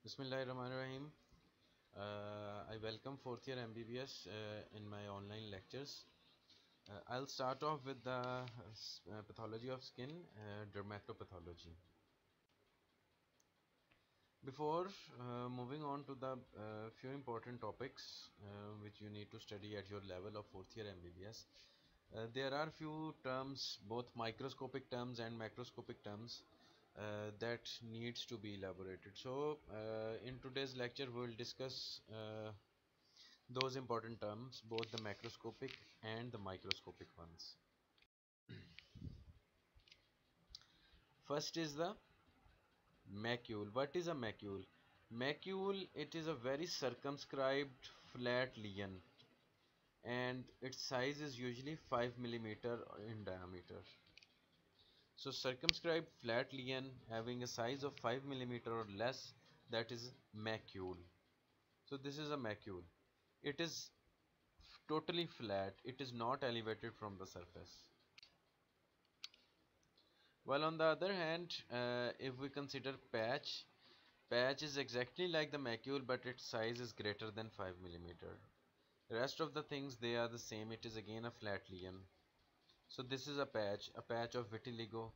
Bismillahirrahmanirrahim. I welcome fourth year MBBS in my online lectures. I'll start off with the pathology of skin, dermatopathology. Before moving on to the few important topics which you need to study at your level of fourth year MBBS, there are few terms, both microscopic terms and macroscopic terms, that needs to be elaborated. So, in today's lecture, we will discuss those important terms, both the macroscopic and the microscopic ones. First is the macule. What is a macule? Macule, it is a very circumscribed flat lesion and its size is usually 5 millimeter in diameter. So circumscribed flat lesion having a size of 5 millimeter or less, that is macule. So this is a macule. It is totally flat. It is not elevated from the surface. While on the other hand, if we consider patch is exactly like the macule, but its size is greater than 5 millimeter. Rest of the things, they are the same. It is again a flat lesion. So this is a patch of vitiligo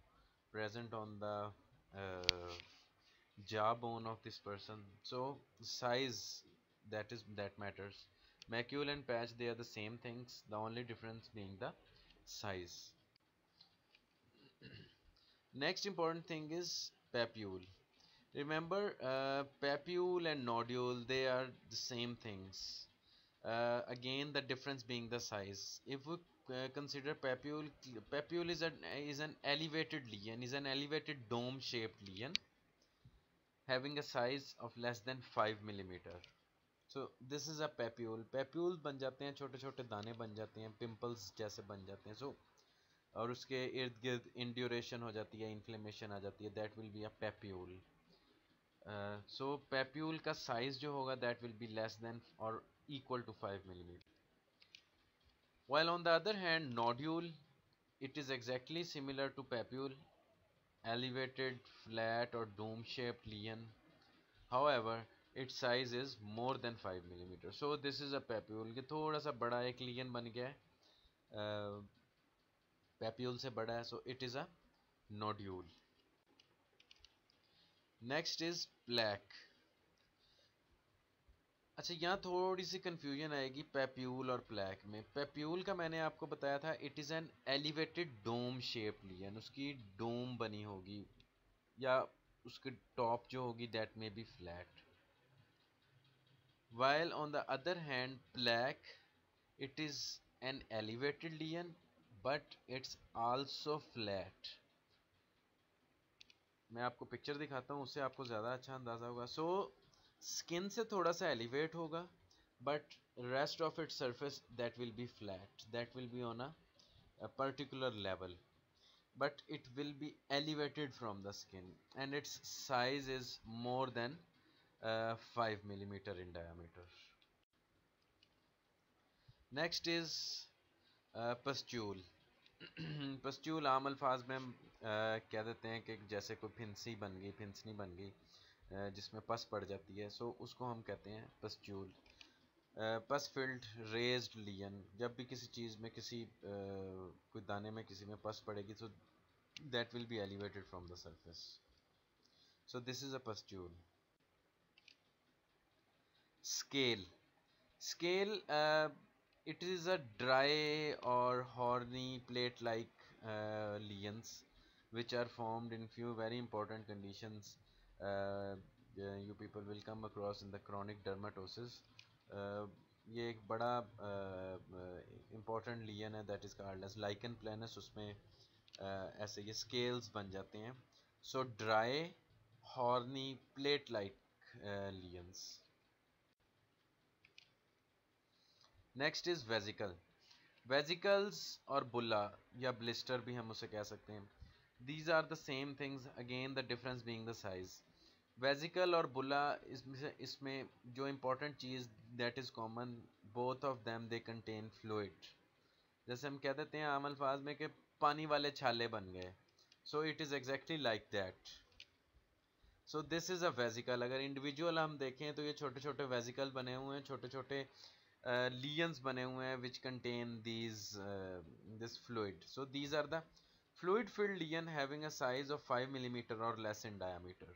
present on the jawbone of this person. So size, that matters. Macule and patch, they are the same things. The only difference being the size. Next important thing is papule. Remember, papule and nodule, they are the same things. Again, the difference being the size. If we consider papule is an elevated lesion, is an elevated dome-shaped lesion having a size of less than 5 millimeter. So this is a papule. Papules बन जाते हैं, छोटे छोटे दाने बन जाते हैं, pimples जैसे बन जाते हैं. So और उसके इर्द गिर्द इंड्यूरेशन हो जाती है, इन्फ्लेमेशन आ जाती है, that will be a papule. So papule का साइज जो होगा that will be less than और equal to 5 millimeter. While on the other hand, nodule, it is exactly similar to papule, elevated, flat or dome-shaped lesion. However, its size is more than 5 millimeter. So this is a papule. ये थोड़ा सा बड़ा एक lesion बन गया है, papule से बड़ा है, so it is a nodule. Next is plaque. अच्छा, यहाँ थोड़ी सी कंफ्यूजन आएगी पैप्यूल और प्लैक में. पैप्यूल का मैंने आपको बताया था, it is an elevated dome shape lesion, उसकी डोम बनी होगी या उसकी टॉप जो होगी that may be flat. While on the other hand plaque, it is an elevated lesion but it's also flat. मैं आपको पिक्चर दिखाता हूँ, उससे आपको ज़्यादा अच्छा अंदाज़ा होगा. सो स्किन से थोड़ा सा एलिवेट होगा, but rest of its surface that will be flat, that will be on a particular level, but it will be elevated from the skin and its size is more than 5 millimeter in diameter. Next is pustule. Pustule आम अल्फाज में हम कह देते हैं कि जैसे कोई फिंसी बन गई, फिंसनी बन गई, जिसमें पस पड़ जाती है, सो उसको हम कहते हैं पस्ट्यूल. पस फिल्ड रेज्ड लियन, जब भी किसी चीज़ में कोई दाने में किसी में पस पड़ेगी तो that will be elevated from the surface. So this is a pustule. Scale. Scale, it is a dry or horny plate-like lesions which are formed in few very important conditions. You people will come across in the chronic dermatosis. ये एक बड़ा important lesion है, that is called as lichen planus. उसमें ऐसे ये scales बन जाते हैं. So dry, horny, plate-like lesions. Next is vesicle. Vesicles और बुला या ब्लिस्टर भी हम उसे कह सकते हैं. These are the same things, again the difference being the size. Vesicle और बुला, इसमें जो इम्पोर्टेंट चीज़ that is common, both of them they contain fluid. जैसे हम कह देते हैं आम अल्फाज में कि पानी वाले छाले बन गए. So it is exactly like that. So this is a vesicle. अगर इंडिविजुअल हम देखें तो ये छोटे छोटे वेजिकल बने हुए हैं, छोटे छोटे लियंस बने हुए हैं which contain this fluid. So these are the fluid filled lian having a size of 5 millimeter or less in diameter.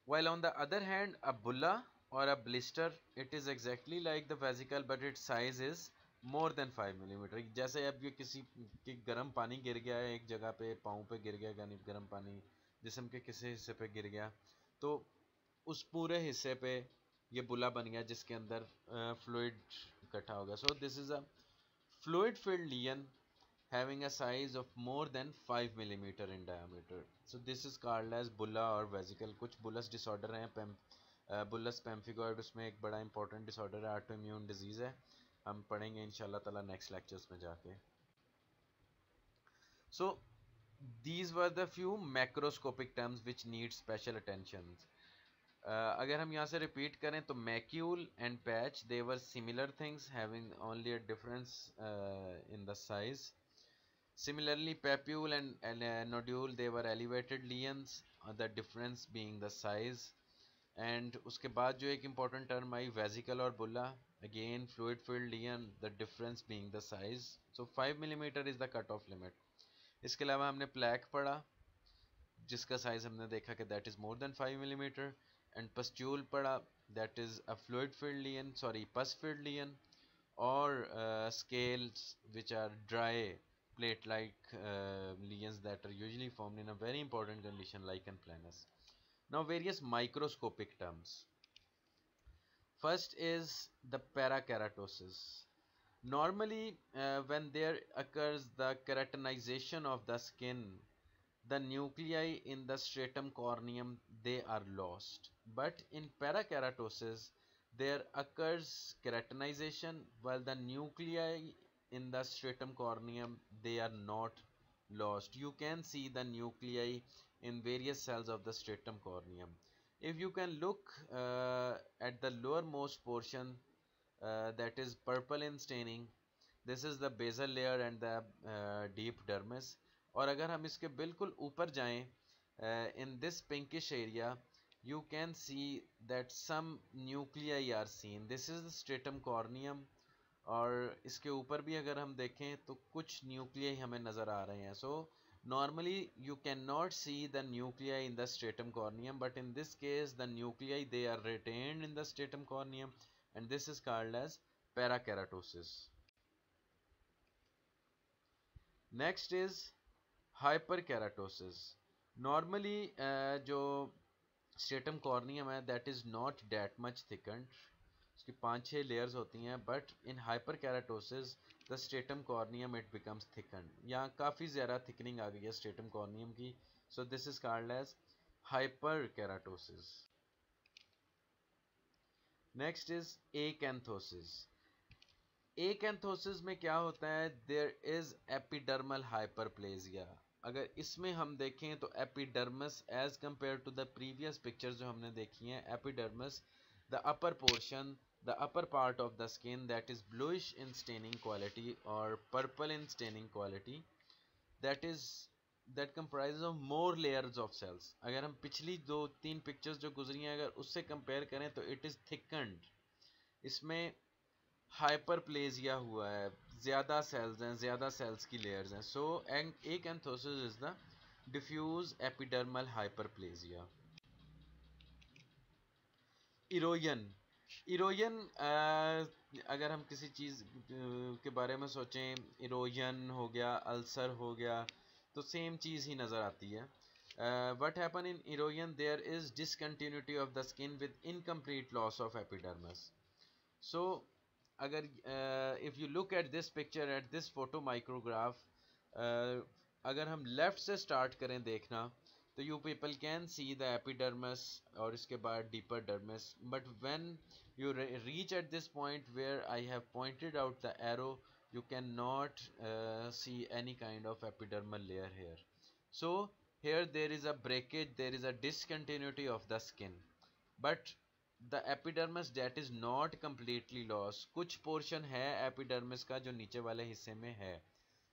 While on the other hand, a bulla or a blister, it is exactly like the vesicle but its size is more than 5 millimeter. जैसे अब ये किसी की गर्म पानी गिर गया है एक जगह पे, पाँव पे गिर गया गर्म पानी, जिस्म के किसी हिस्से पे गिर गया, तो उस पूरे हिस्से पे ये बुला बन गया जिसके अंदर फ्लूइड इकट्ठा हो गया. So this is a fluid filled lesion having a size of more than 5 millimeter in diameter. So this is called as bulla or vesicle. कुछ bullous disorder हैं, bullous pemphigoid उसमें एक बड़ा important disorder है, autoimmune disease है, हम पढ़ेंगे इंशाल्लाह ताला next lectures में जाके. So these were the few macroscopic terms which need special attention. अगर हम यहाँ से रिपीट करें तो macule and patch they were similar things having only a difference in the size. Similarly, papule and nodule, they were elevated lesions, the difference being the size. And उसके बाद जो एक important term आई vesicle और bulla, again fluid filled lesion, the difference being the size. So 5 millimeter is the cut off limit. इसके अलावा हमने plaque पढ़ा जिसका साइज हमने देखा कि that is more than 5 millimeter. And pustule पढ़ा, that is a fluid filled lesion, sorry, pus filled lesion, or scales which are dry plate-like lesions that are usually formed in a very important condition lichen planus. Now various microscopic terms. First is the parakeratosis. Normally when there occurs the keratinization of the skin, the nuclei in the stratum corneum, they are lost. But in parakeratosis, there occurs keratinization while the nuclei in the stratum corneum, they are not lost. You can see the nuclei in various cells of the stratum corneum. If you can look at the lowermost portion, that is purple in staining, this is the basal layer and the deep dermis. और अगर हम इसके बिल्कुल ऊपर जाएं, in this pinkish area you can see that some nuclei are seen. This is the stratum corneum. और इसके ऊपर भी अगर हम देखें तो कुछ न्यूक्लियाई हमें नज़र आ रहे हैं. सो normally you cannot see the nuclei in the stratum corneum, but in this case the nuclei, they are retained in the stratum corneum, and this is called as parakeratosis. Next is hyperkeratosis. Normally जो stratum corneum है, that is not that much thickened. उसकी 5-6 layers होती हैं, but in hyperkeratosis the stratum corneum it becomes thickened. यहाँ काफ़ी ज़्यादा thickening आ गई है stratum corneum की. So this is called as hyperkeratosis. Next is acanthosis. Acanthosis में क्या होता है? There is epidermal hyperplasia. अगर इसमें हम देखें तो epidermis as compared to the previous pictures जो हमने देखी हैं, epidermis, the upper portion, the upper part of the skin, that is bluish in staining quality or purple in staining quality, that comprises of more layers of cells. अगर हम पिछली 2-3 pictures जो गुजरी हैं अगर उससे कंपेयर करें तो it is thickened. इसमें हाइपरप्लेजिया हुआ है, ज़्यादा सेल्स हैं, ज़्यादा सेल्स की लेयर्स हैं. So acanthosis is the diffuse epidermal hyperplasia. Erosion. Erosion अगर हम किसी चीज़ के बारे में सोचें, इरोजन हो गया, अल्सर हो गया, तो सेम चीज़ ही नज़र आती है. What happen in erosion? There is discontinuity of the skin with incomplete loss of epidermis. So अगर if you look at this picture at this photo micrograph, अगर हम लेफ्ट से स्टार्ट करें देखना तो you people can see the epidermis और इसके बाद deeper dermis, but when you reach at this point where I have pointed out the arrow, you cannot see any kind of epidermal layer here. So here there is a breakage, there is a discontinuity of the skin, but the epidermis that is not completely lost. कुछ portion है epidermis का जो नीचे वाले हिस्से में है.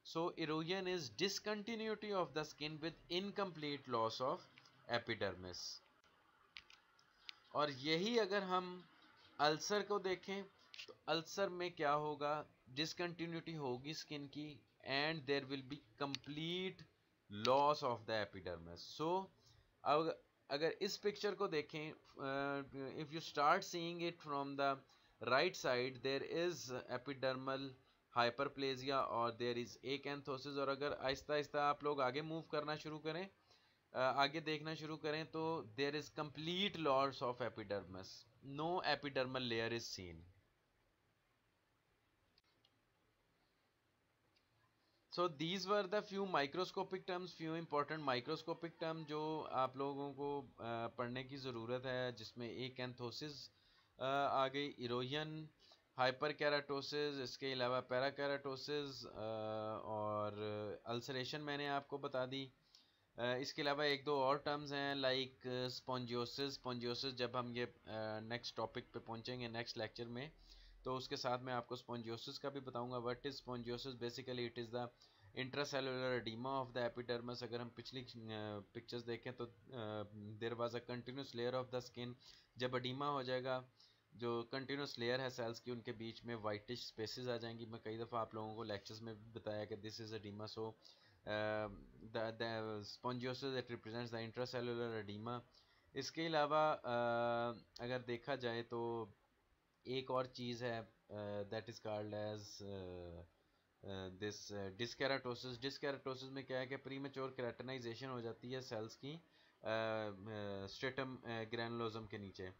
So erosion is discontinuity of the skin with incomplete loss of epidermis. और यही अगर हम अल्सर को देखें तो अल्सर में क्या होगा, डिसकंटिन्यूटी होगी स्किन की and there will be complete loss of the epidermis. So अब अगर इस पिक्चर को देखें, if you start seeing it from the right side, there is epidermal hyperplasia और देयर इज एकेंथोसिस। और अगर आहिस्ता आहिस्ता आप लोग आगे मूव करना शुरू करें, आगे देखना शुरू करें, तो there is complete loss of epidermis, no epidermal layer is seen. So these were the few microscopic terms, few important microscopic term जो आप लोगों को पढ़ने की ज़रूरत है, जिसमें एकेंथोसिस आ गई, इरोजन, हाइपर कैराटोसिस, इसके अलावा पैराकैराटोसिस और अल्सरेशन मैंने आपको बता दी। इसके अलावा एक दो और टर्म्स हैं लाइक स्पॉन्जियोसिस। स्पॉन्जियोसिस जब हम ये नेक्स्ट टॉपिक पे पहुंचेंगे नेक्स्ट लेक्चर में, तो उसके साथ मैं आपको स्पॉन्जियोसिस का भी बताऊंगा। What is spongiosis? Basically it is the intracellular edema of the epidermis. अगर हम पिछली पिक्चर्स देखें तो there was a continuous layer of the skin. जब एडिमा हो जाएगा, जो कंटिन्यूस लेयर है सेल्स की, उनके बीच में वाइटिश स्पेसेस आ जाएंगी। मैं कई दफ़ा आप लोगों को लेक्चर्स में भी बताया कि this is oedema. So the spongiosum that represents the intracellular edema। इसके अलावा अगर देखा जाए तो एक और चीज़ है that is called as this dyskeratosis. Dyskeratosis में क्या है कि प्रीमेच्योर केराटिनाइजेशन हो जाती है सेल्स की स्ट्रेटम ग्रैनुलोसम के नीचे।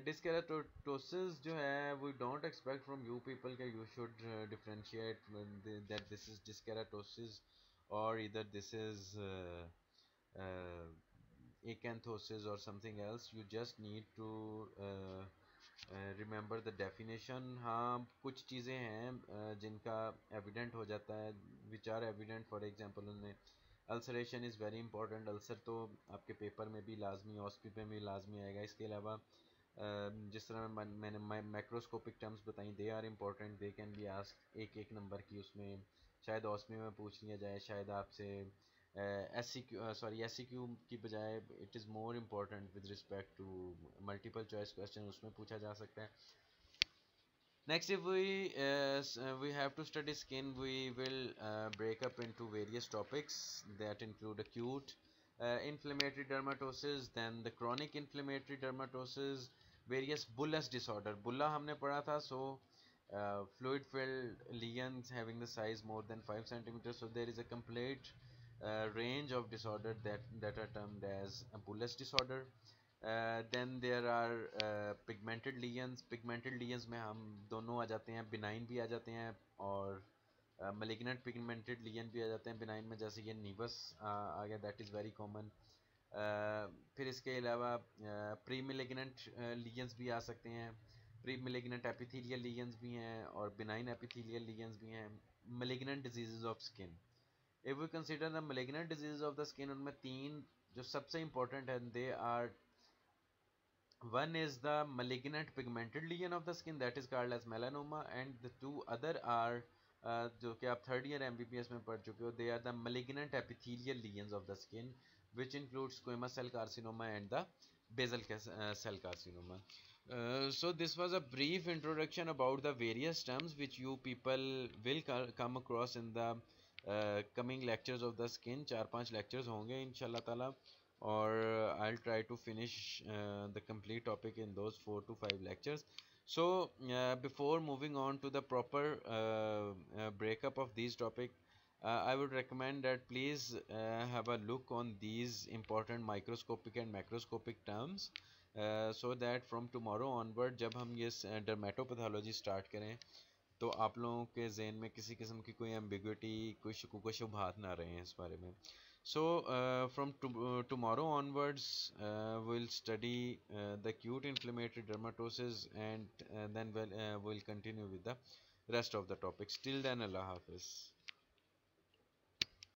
डिस्केराटोसिस जो है, we don't expect from you people के you should differentiate that this is dyskeratosis और इधर this is acanthosis or something else. You just need to remember the definition. हाँ, कुछ चीज़ें हैं जिनका एविडेंट हो जाता है, which are evident. For example उनमें ulceration is very important. Ulcer तो आपके पेपर में भी लाजमी, ऑस्पी पे भी लाजमी आएगा। इसके अलावा जिस तरह मैंने मैक्रोस्कोपिक टर्म्स बताई, they are important, they can be asked एक एक नंबर की। उसमें शायद ऑस्पी में पूछ लिया जाए, शायद आपसे एस सी क्यू की बजाय it is more important with respect to multiple choice question, उसमें पूछा जा सकता है। Next, if we have to study skin, we will break up into various topics that include acute inflammatory dermatosis, then the chronic inflammatory dermatosis, various bullous disorder. Bulla हमने पढ़ा था, so fluid filled lesions having the size more than 5 centimeters. So there is a complete range of disorder that are termed as a bullous disorder. Then there are pigmented lesions। pigmented lesions में हम दोनों आ जाते हैं, benign भी आ जाते हैं और malignant pigmented lesion भी आ जाते हैं benign में, जैसे ये nevus आ गया, that is very common। फिर इसके अलावा प्री malignant lesions भी आ सकते हैं, प्री malignant epithelial lesions भी हैं और benign epithelial lesions भी हैं। malignant diseases of skin, if we consider the malignant diseases of the skin, उनमें तीन जो सबसे important हैं, they are, one is the malignant pigmented lesion of the skin that is called as melanoma, and the two other are जो कि आप third year MBBS में पढ़ चुके हो, they are the malignant epithelial lesions of the skin which includes squamous cell carcinoma and the basal cell carcinoma. So this was a brief introduction about the various terms which you people will come across in the coming lectures of the skin। 4-5 lectures होंगे इंशाल्लाह ताला, or I'll try to finish the complete topic in those 4 to 5 lectures. So before moving on to the proper breakup of these topic, I would recommend that please have a look on these important microscopic and macroscopic terms, so that from tomorrow onward जब हम ये dermatopathology start करें, तो आप लोगों के जहन में किसी किस्म की कोई एम्बिग्विटी, कोई शकूक शुबहात ना रहे हैं इस बारे में। So from tomorrow onwards we'll study the acute inflammatory dermatosis, and then we'll continue with the rest of the topics. Till then, Allah Hafiz.